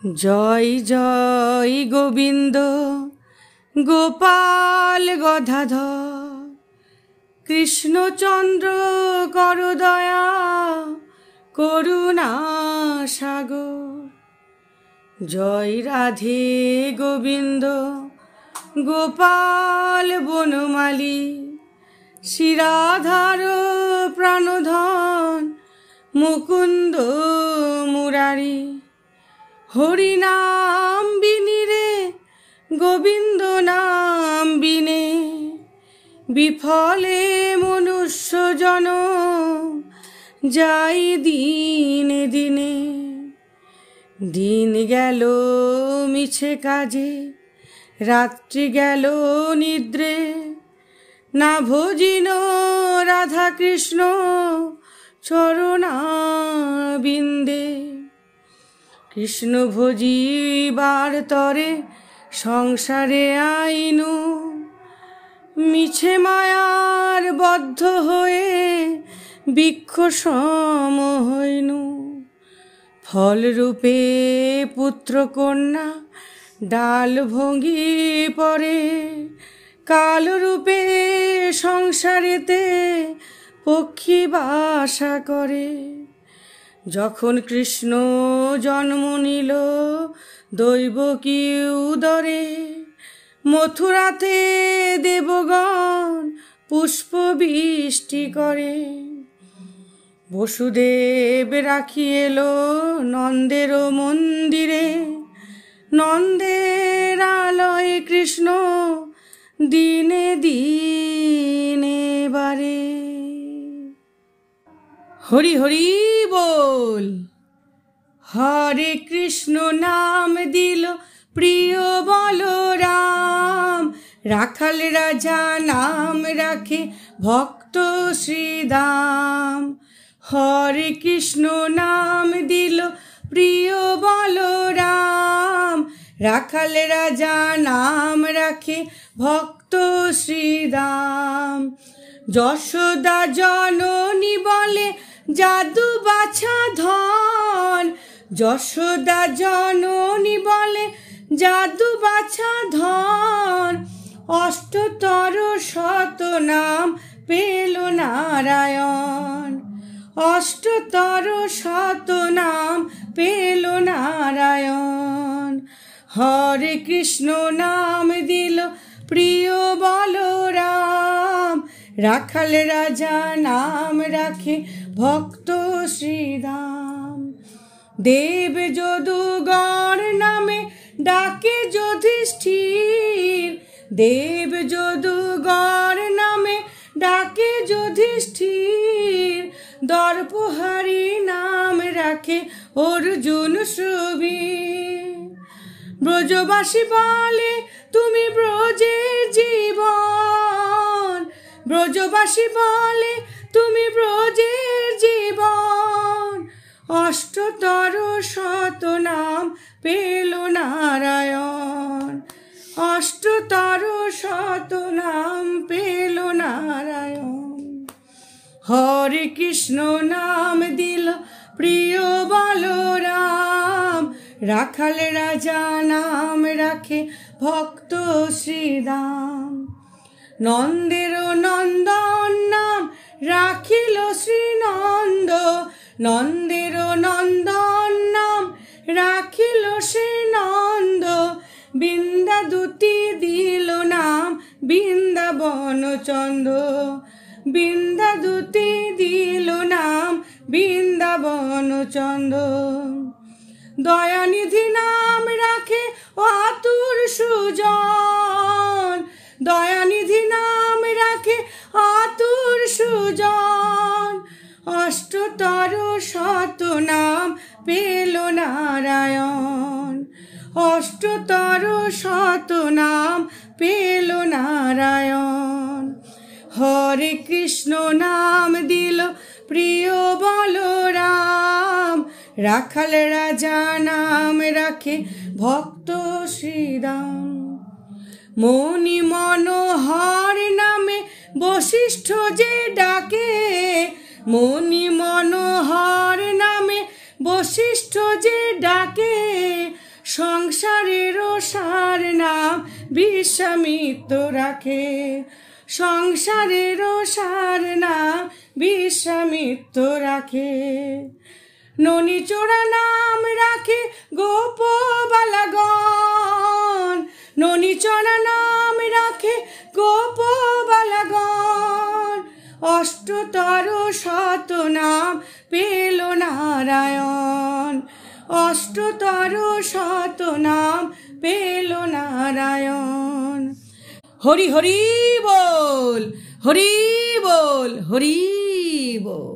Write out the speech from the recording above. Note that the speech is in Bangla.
জয় জয় গোবিন্দ গোপাল গদাধর, কৃষ্ণচন্দ্র কর দয়া করুণা সাগর। জয় রাধে গোবিন্দ গোপাল বনমালী, শ্রীরাধার প্রাণধন মুকুন্দ মুরারি। হরি নাম বিনি রে গোবিন্দ নাম বিনে, বিফলে মনুষ্য জন যাই দিনে দিনে। দিন গেল মিছে কাজে, রাত্রি গেল নিদ্রে, না ভজিন রাধা কৃষ্ণ চরণাবিন্দে। কৃষ্ণ ভজিবার তরে সংসারে আইনু, মিছে মায়ার বদ্ধ হয়ে বৃক্ষ সম হইনু। ফলরূপে পুত্র কন্যা ডাল ভঙ্গি পরে, কালরূপে সংসারেতে পক্ষী বাসা করে। যখন কৃষ্ণ জন্ম নিল দৈবকী উদরে, মথুরাতে দেবগণ পুষ্প বৃষ্টি করে। বসুদেব রাখি এলো নন্দের মন্দিরে, নন্দের আলয়ে কৃষ্ণ দিনে দিনে বারে। হরি হরি বল। হরে কৃষ্ণ নাম দিল প্রিয় বলরাম, রাখাল রাজা নাম রাখে ভক্ত শ্রীদাম। হরে কৃষ্ণ নাম দিল প্রিয় বলরাম, রাখাল রাজা নাম রাখে ভক্ত শ্রীদাম। যশোদা জননী বলে জাদু বাছা ধন, যশোদা জননী বলে জাদু বাছা ধন। অষ্টতর শত নাম পেল নারায়ণ, অষ্টতর শত নাম পেল নারায়ণ। হরে কৃষ্ণ নাম দিল প্রিয় বলরাম, রাখাল রাজা নাম রাখে ভক্ত শ্রীদাম। দেব যদুগণ নামে ডাকে যুধিষ্ঠির, দেব যদুগণ নামে ডাকে যুধিষ্ঠির। দর্পহারি নাম রাখে অর্জুন সুবীর। ব্রজবাসী বলে তুমি ব্রজের জীবন, ব্রজবাসী বলে তুমি ব্রজের জীবন। অষ্টতর শত নাম পেল নারায়ণ, অষ্টতর শত নাম পেল নারায়ণ। হরে কৃষ্ণ নাম দিল প্রিয় বলরাম, রাখাল রাজা নাম রাখে ভক্ত শ্রীদাম। নন্দের নন্দন নাম রাখিল শ্রীনন্দ, নন্দের নন্দন নাম রাখিল শ্রীনন্দ। বৃন্দাদূতি দিল নাম বৃন্দাবন চন্দ, বৃন্দাদূতি দিল নাম বৃন্দাবন চন্দ। দয়ানিধি নাম রাখে আতুর সুজন, দয়ানিধি নাম রাখে আতুর সুজন। অষ্টতর শত নাম পেল নারায়ণ, অষ্টতর শত নাম পেল নারায়ণ। হরে কৃষ্ণ নাম দিল প্রিয় বলরাম, রাখাল রাজা নাম রাখে ভক্ত শ্রীদাম। মণি মনোহর নামে বশিষ্ঠ যে ডাকে, মণি মনোহর নামে বশিষ্ঠ যে ডাকে সংসারেরও সার নাম বিশ্বামিত্র রাখে, সংসারেরও সার নাম বিশ্বামিত্র রাখে। ননিচোরা নাম রাখে গোপবালাগণ, ননিচোরা নাম রাখে গোপবালাগণ। অষ্টতর শত নাম পেল নারায়ণ, অষ্টতর শত নাম পেল নারায়ণ। হরি হরি বল, হরি বল, হরি বল।